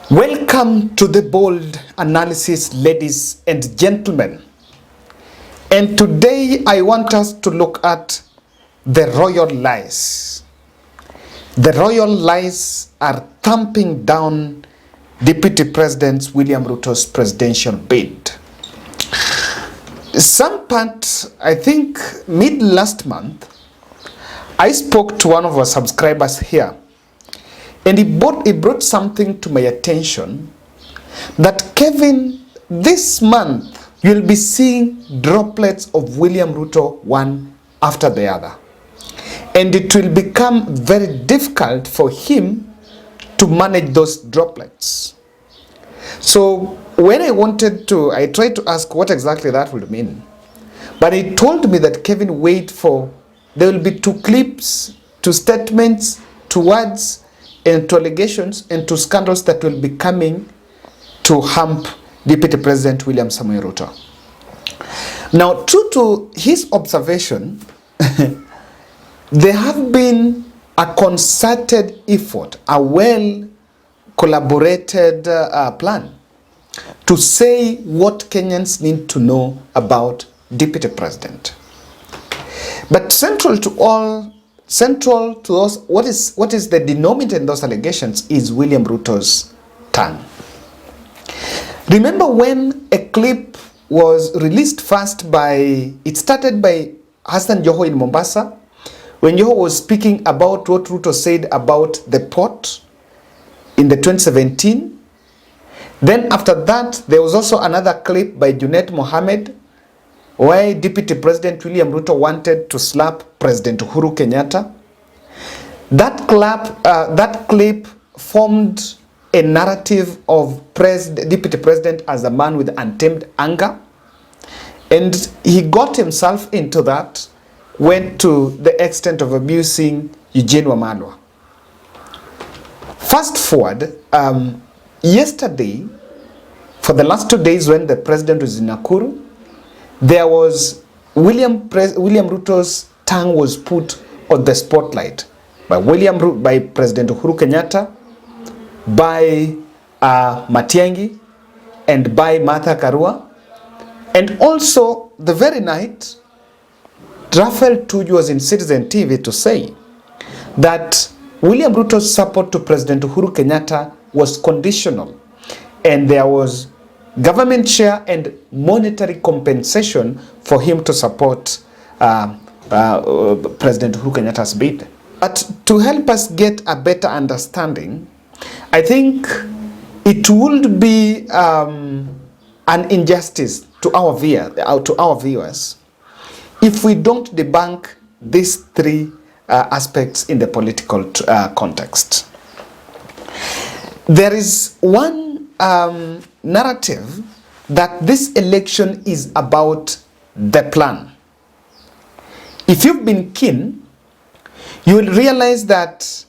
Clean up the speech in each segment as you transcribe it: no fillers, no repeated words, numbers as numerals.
Welcome to the bold analysis, ladies and gentlemen. And today I want us to look at the royal lies. The royal lies are thumping down Deputy President William Ruto's presidential bid. Some part, I think mid last month, I spoke to one of our subscribers here, and he brought something to my attention that Kevin, this month you'll be seeing droplets of William Ruto one after the other, and it will become very difficult for him to manage those droplets. So when I tried to ask what exactly that would mean, but he told me that Kevin, wait for, there will be two clips, two statements, two words, and to allegations and to scandals that will be coming to hamp Deputy President William Samoei Ruto. Now, true to his observation, there have been a concerted effort, a well collaborated plan to say what Kenyans need to know about Deputy President. But central to those, what is the denominator in those allegations is William Ruto's tongue. Remember when a clip was released first it started by Hassan Joho in Mombasa, when Joho was speaking about what Ruto said about the port in the 2017. Then after that, there was also another clip by Junet Mohammed, where Deputy President William Ruto wanted to slap President Uhuru Kenyatta. That clip formed a narrative of Deputy President as a man with untamed anger, and he got himself into that, went to the extent of abusing Eugene Wamalwa. Fast forward, yesterday, for the last 2 days when the president was in Nakuru, there was William Ruto's tongue was put on the spotlight by President Uhuru Kenyatta, by Matian'gi, and by Karua. And also the very night, Raphael Tuju was in Citizen TV to say that William Ruto's support to President Uhuru Kenyatta was conditional, and there was government share and monetary compensation for him to support President Uhuru Kenyatta's bid. But to help us get a better understanding, I think it would be an injustice to our viewers if we don't debunk these three aspects in the political context. There is one narrative that this election is about the plan. If you've been keen, you will realize that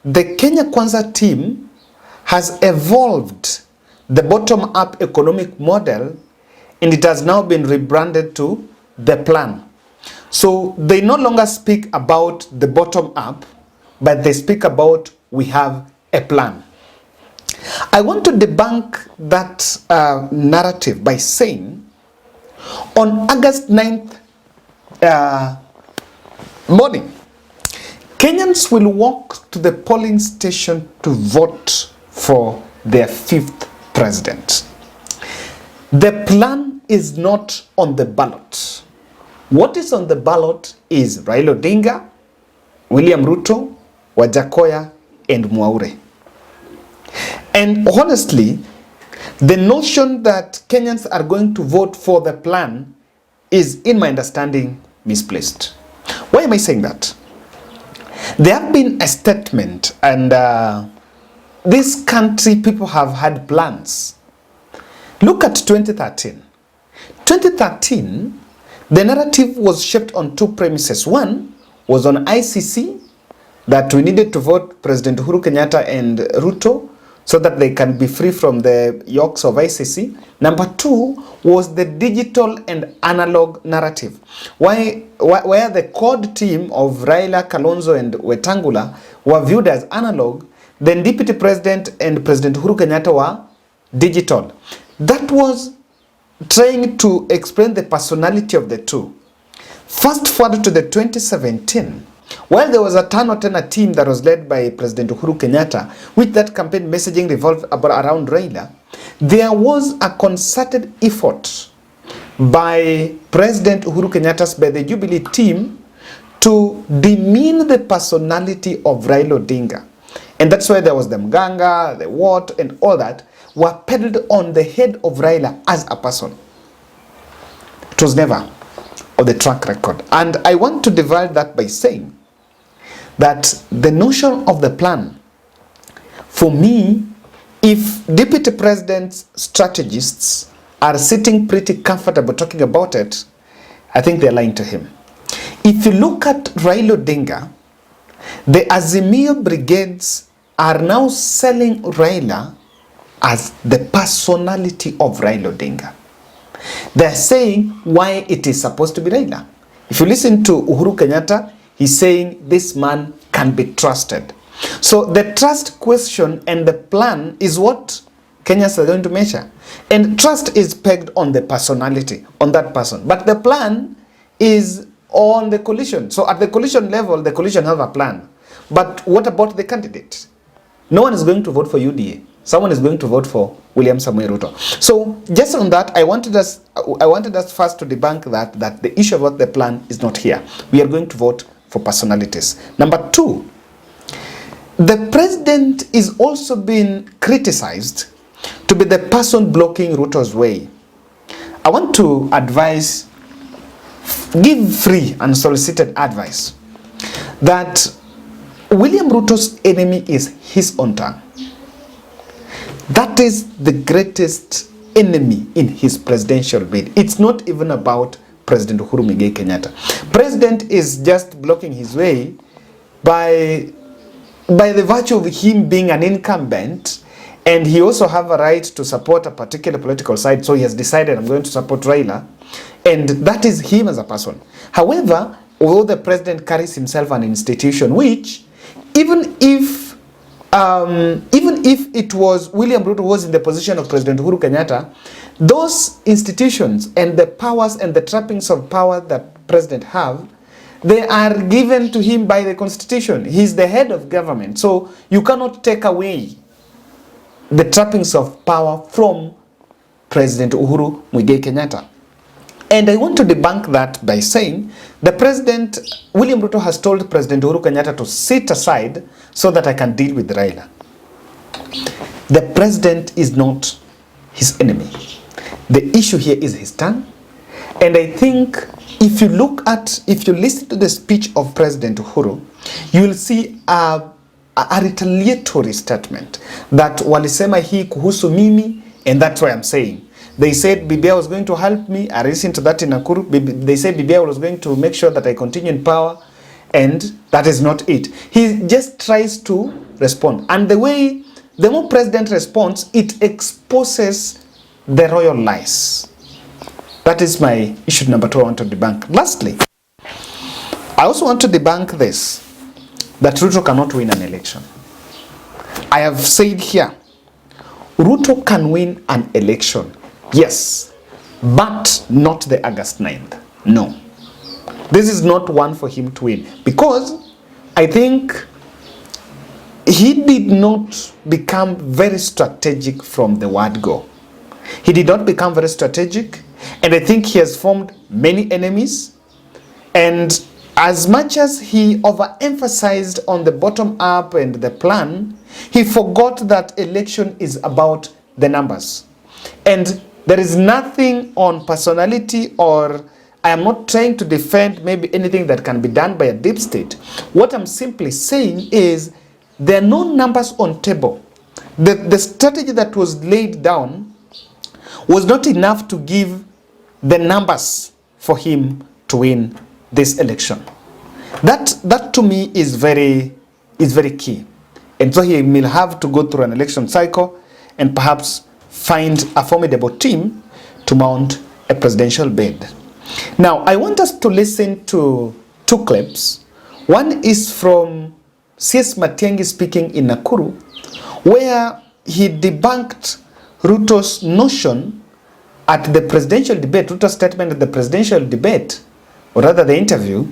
the Kenya Kwanza team has evolved the bottom-up economic model, and it has now been rebranded to the plan. So they no longer speak about the bottom-up, but they speak about we have a plan. I want to debunk that narrative by saying on August 9th morning, Kenyans will walk to the polling station to vote for their fifth president. The plan is not on the ballot. What is on the ballot is Raila Odinga, William Ruto, Wajakoya, and Mwaure. And honestly, the notion that Kenyans are going to vote for the plan is, in my understanding, misplaced. Why am I saying that? There have been a statement, and this country, people have had plans. Look at 2013. 2013, the narrative was shaped on two premises. One was on ICC, that we needed to vote President Uhuru Kenyatta and Ruto so that they can be free from the yokes of ICC. Number two was the digital and analog narrative, where the core team of Raila, Kalonzo, and Wetangula were viewed as analog, then Deputy President and President Uhuru Kenyatta were digital. That was trying to explain the personality of the two. Fast forward to the 2017, while there was a Tano team that was led by President Uhuru Kenyatta, with that campaign messaging revolved around Raila, there was a concerted effort by President Uhuru Kenyatta's, by the Jubilee team, to demean the personality of Raila Odinga. And that's why there was the Mganga, the what, and all that were peddled on the head of Raila as a person. It was never on the track record. And I want to divide that by saying that the notion of the plan, for me, if Deputy President's strategists are sitting pretty comfortable talking about it, I think they're lying to him. If you look at Raila Odinga, the Azimio brigades are now selling Raila as the personality of Raila Odinga. They're saying why it is supposed to be Raila. If you listen to Uhuru Kenyatta, he's saying this man can be trusted. So the trust question and the plan is what Kenyans are going to measure. And trust is pegged on the personality, on that person. But the plan is on the coalition. So at the coalition level, the coalition have a plan. But what about the candidate? No one is going to vote for UDA. Someone is going to vote for William Samoei Ruto. So just on that, I wanted us first to debunk that the issue about the plan is not here. We are going to vote for personalities. Number two, the president is also being criticized to be the person blocking Ruto's way. I want to advise, give free and solicited advice, that William Ruto's enemy is his own tongue. That is the greatest enemy in his presidential bid. It's not even about President Uhuru Muigai Kenyatta. President is just blocking his way by the virtue of him being an incumbent, and he also have a right to support a particular political side, so he has decided, I'm going to support Raila, and that is him as a person. However, although the president carries himself an institution which, even if it was William Ruto who was in the position of President Uhuru Kenyatta, those institutions and the powers and the trappings of power that president have, they are given to him by the constitution. He's the head of government. So you cannot take away the trappings of power from President Uhuru Muigai Kenyatta. And I want to debunk that by saying the president, William Ruto, has told President Uhuru Kenyatta to sit aside so that I can deal with Raila. The president is not his enemy. The issue here is his tongue. And I think if you listen to the speech of President Uhuru, you will see a retaliatory statement that walisema hii kuhusu mimi, and that's why I'm saying. They said BBI was going to help me. I listened to that in Nakuru. They said BBI was going to make sure that I continue in power, and that is not it. He just tries to respond. And the more president responds, it exposes the royal lies. That is my issue number 2 I want to debunk. Lastly, I also want to debunk this, that Ruto cannot win an election. I have said here, Ruto can win an election. Yes, but not the August 9th. No. This is not one for him to win, because I think he did not become very strategic from the word go. He did not become very strategic, and I think he has formed many enemies. And as much as he overemphasized on the bottom up and the plan, he forgot that election is about the numbers. And there is nothing on personality, or I am not trying to defend maybe anything that can be done by a deep state. What I'm simply saying is there are no numbers on table. The strategy that was laid down was not enough to give the numbers for him to win this election. That to me is very key. And so he will have to go through an election cycle and perhaps find a formidable team to mount a presidential bid. Now, I want us to listen to 2 clips. One is from CS Matian'gi speaking in Nakuru, where he debunked Ruto's notion at the presidential debate, Ruto's statement at the presidential debate, or rather the interview,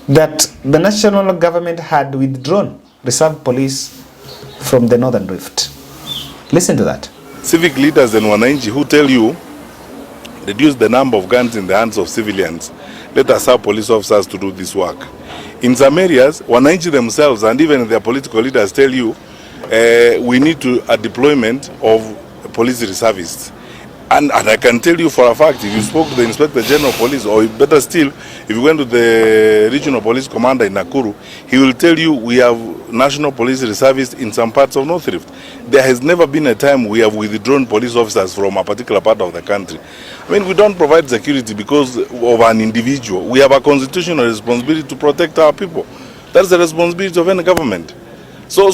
that the national government had withdrawn reserve police from the Northern Rift. Listen to that. Civic leaders and Matian'gi who tell you, reduce the number of guns in the hands of civilians. Let us have police officers to do this work. In some areas, Matian'gi themselves and even their political leaders tell you, we need a deployment of police reservists. And I can tell you for a fact, if you spoke to the Inspector General of Police, or better still, if you went to the Regional Police Commander in Nakuru, he will tell you we have national police reservists in some parts of North Rift. There has never been a time we have withdrawn police officers from a particular part of the country. I mean, we don't provide security because of an individual. We have a constitutional responsibility to protect our people. That's the responsibility of any government. So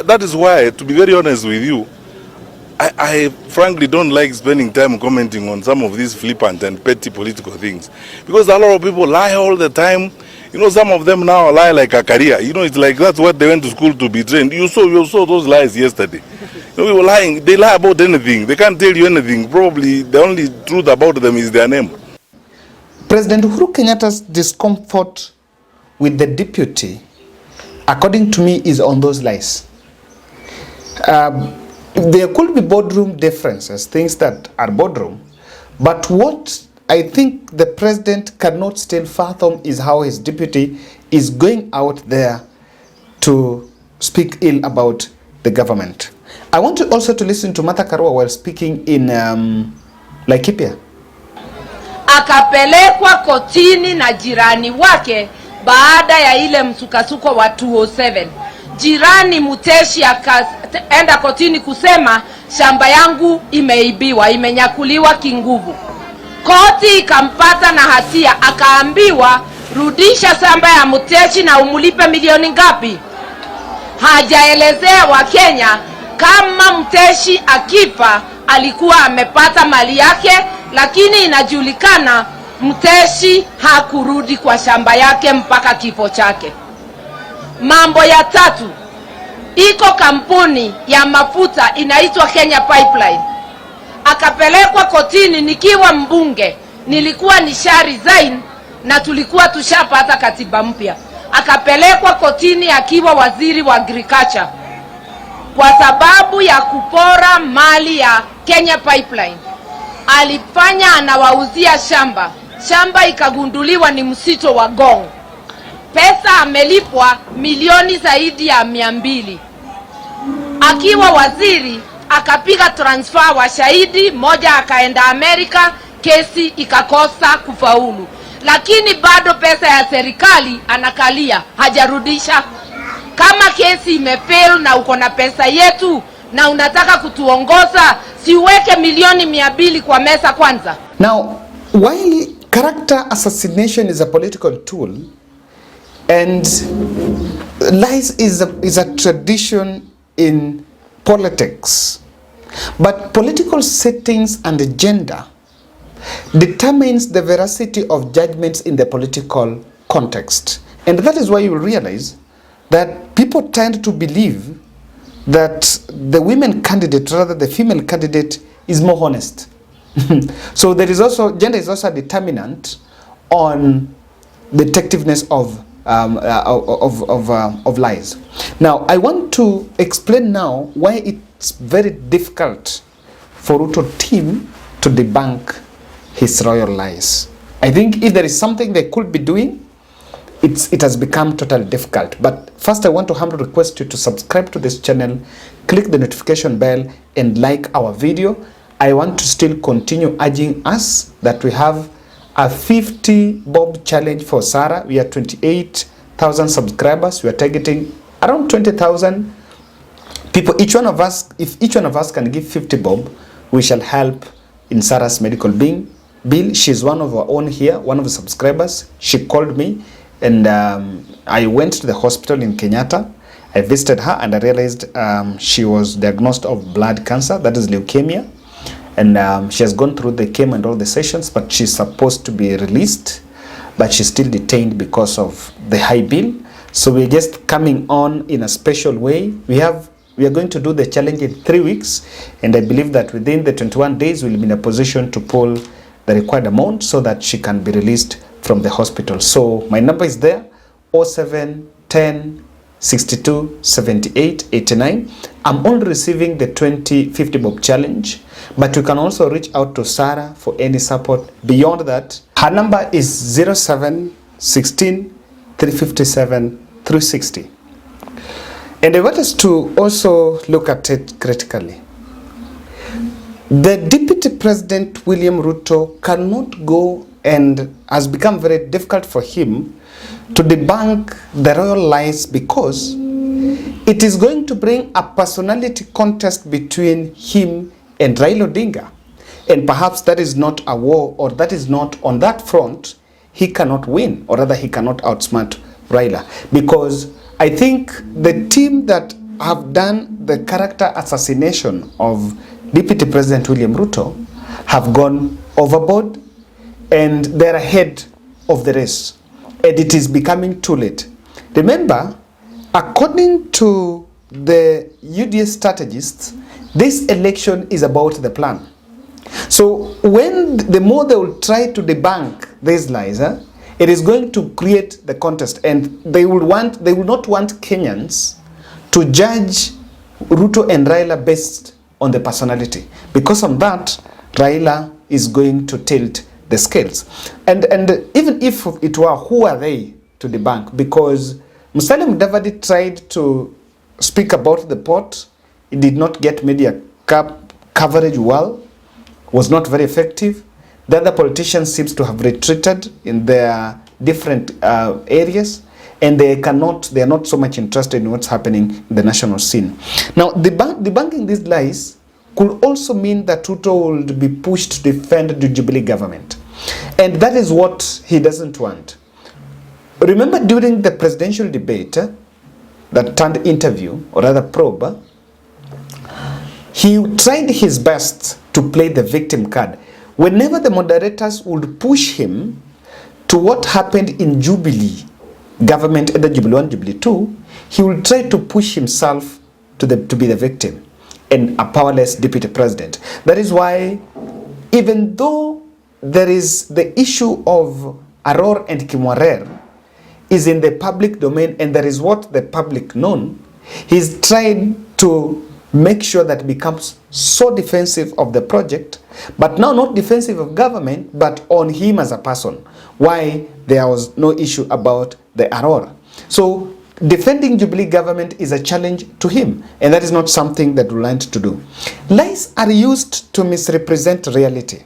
that is why, to be very honest with you, I frankly don't like spending time commenting on some of these flippant and petty political things, because a lot of people lie all the time. You know, some of them now lie like a career. You know, it's like that's what they went to school to be trained. You saw those lies yesterday. You know, we were lying. They lie about anything. They can't tell you anything. Probably the only truth about them is their name. President Uhuru Kenyatta's discomfort with the deputy, according to me, is on those lies. There could be boardroom differences, things that are boardroom, but what I think the president cannot still fathom is how his deputy is going out there to speak ill about the government. I want to also to listen to Martha Karua while speaking in Laikipia. Akapelekwa kotini na jirani wake baada ya ile msukasuko wa 207. Jirani Muteshi akaenda kotini kusema shamba yangu imeibiwa, imenyakuliwa kinguvu. Koti ikampata na hatia, akaambiwa rudisha shamba ya Muteshi na umulipe milioni ngapi. Hajaelezea Wakenya kama Muteshi akifa alikuwa amepata mali yake, lakini inajulikana Muteshi hakurudi kwa shamba yake mpaka kifo chake. Mambo ya tatu, iko kampuni ya mafuta inaitwa Kenya Pipeline. Akapelekwa kotini nikiwa mbunge, nilikuwa nisha resign na tulikuwa tushapata katiba mpya. Akapelekwa kotini akiwa waziri wa agriculture kwa sababu ya kupora mali ya Kenya Pipeline. Alifanya anawauzia shamba ikagunduliwa ni msito wa Gong. Pesa amelipwa milioni zaidi ya 200. Akiwa waziri akapiga transfer wa shahidi moja, akaenda Amerika, kesi ikakosa kufaulu. Lakini bado pesa ya serikali anakalia, hajarudisha. Kama kesi imefail na uko na pesa yetu na unataka kutuongoza, siweke milioni 200 kwa mesa kwanza. Now, while character assassination is a political tool, and lies is a tradition in politics, but political settings and agenda determines the veracity of judgments in the political context. And that is why you will realize that people tend to believe that the women candidate, rather the female candidate, is more honest. So there is also, gender is also a determinant on the effectiveness of lies. Now, I want to explain now why it's very difficult for Ruto team to debunk his royal lies. I think if there is something they could be doing, it has become totally difficult. But first, I want to humbly request you to subscribe to this channel, click the notification bell, and like our video. I want to still continue urging us that we have a 50 bob challenge for Sarah. We are 28,000 subscribers. We are targeting around 20,000 people. Each one of us, if each one of us can give 50 bob, we shall help in Sarah's medical bill. She's one of our own here, one of the subscribers. She called me, and I went to the hospital in Kenyatta. I visited her, and I realized she was diagnosed of blood cancer, that is leukemia. And she has gone through the chemo and all the sessions, but she's supposed to be released, but she's still detained because of the high bill. So we're just coming on in a special way. We have We are going to do the challenge in 3 weeks, and I believe that within the 21 days, we'll be in a position to pull the required amount so that she can be released from the hospital. So my number is there, 07 10 62 78 89. I'm only receiving the 50 bob challenge, but you can also reach out to Sarah for any support beyond that. Her number is 07 16 357 360. And I want us to also look at it critically. The Deputy President William Ruto cannot go, and has become very difficult for him to debunk the royal lies, because it is going to bring a personality contest between him and Raila Odinga. And perhaps that is not a war, or that is not on that front, he cannot win, or rather he cannot outsmart Raila. Because I think the team that have done the character assassination of Deputy President William Ruto have gone overboard, and they're ahead of the race, and it is becoming too late. Remember, according to the UDA strategists, this election is about the plan. So when the more they will try to debunk these lies, it is going to create the contest, and they will not want Kenyans to judge Ruto and Raila based on the personality, because on that Raila is going to tilt the scales. And even if it were, who are they to debunk? Because Musalia Mudavadi tried to speak about the port. It did not get media coverage well, was not very effective. The other politicians seems to have retreated in their different areas, and they are not so much interested in what's happening in the national scene. Now, debunking these lies could also mean that Ruto will be pushed to defend the Jubilee government. And that is what he doesn't want. Remember, during the presidential debate that turned interview, or rather probe, he tried his best to play the victim card. Whenever the moderators would push him to what happened in Jubilee government, either Jubilee 1, Jubilee 2, he will try to push himself to be the victim and a powerless deputy president. That is why, even though there is the issue of Aror and Kimwarer is in the public domain, and there is what the public known, he's trying to make sure that it becomes so defensive of the project, but now not defensive of government, but on him as a person. Why there was no issue about the Aror. So defending Jubilee government is a challenge to him, and that is not something that we learned to do. Lies are used to misrepresent reality.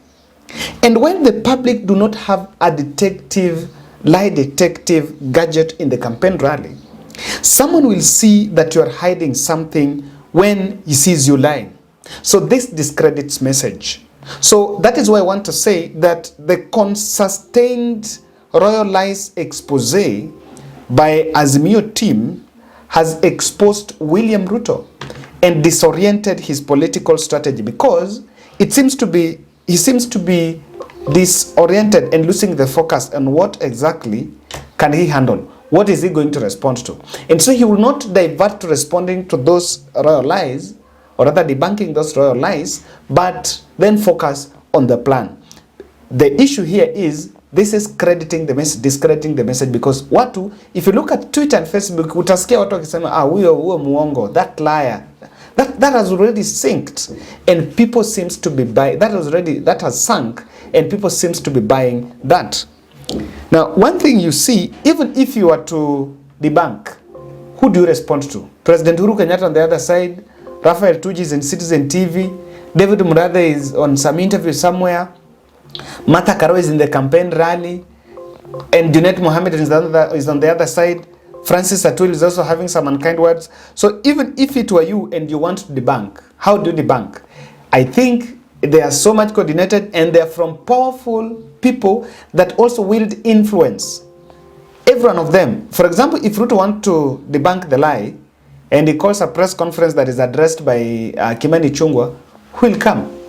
And when the public do not have a lie detective gadget in the campaign rally, someone will see that you are hiding something when he sees you lying. So this discredits message. So that is why I want to say that the sustained royal lies expose by Azimio team has exposed William Ruto and disoriented his political strategy, because he seems to be disoriented and losing the focus on what exactly can he handle. What is he going to respond to? And so he will not divert to responding to those royal lies, or rather debunking those royal lies, but then focus on the plan. The issue here is, this is discrediting the message, because watu, if you look at Twitter and Facebook, utasikia watu wakisema, huyo muongo, that liar. That has already synced, and people seems to be buying, that has sunk, and people seems to be buying that. Now, one thing you see, even if you are to debunk, who do you respond to? President Uhuru Kenyatta on the other side, Raphael Tuju is in Citizen TV, David Murathe is on some interview somewhere, Martha Karua is in the campaign rally, and Junet Mohammed is on the other side. Francis Atwell is also having some unkind words. So even if it were you and you want to debunk, how do you debunk? I think they are so much coordinated, and they are from powerful people that also wield influence. Every one of them. For example, if Ruto wants to debunk the lie, and he calls a press conference that is addressed by Kimani Ichung'wah, who will come?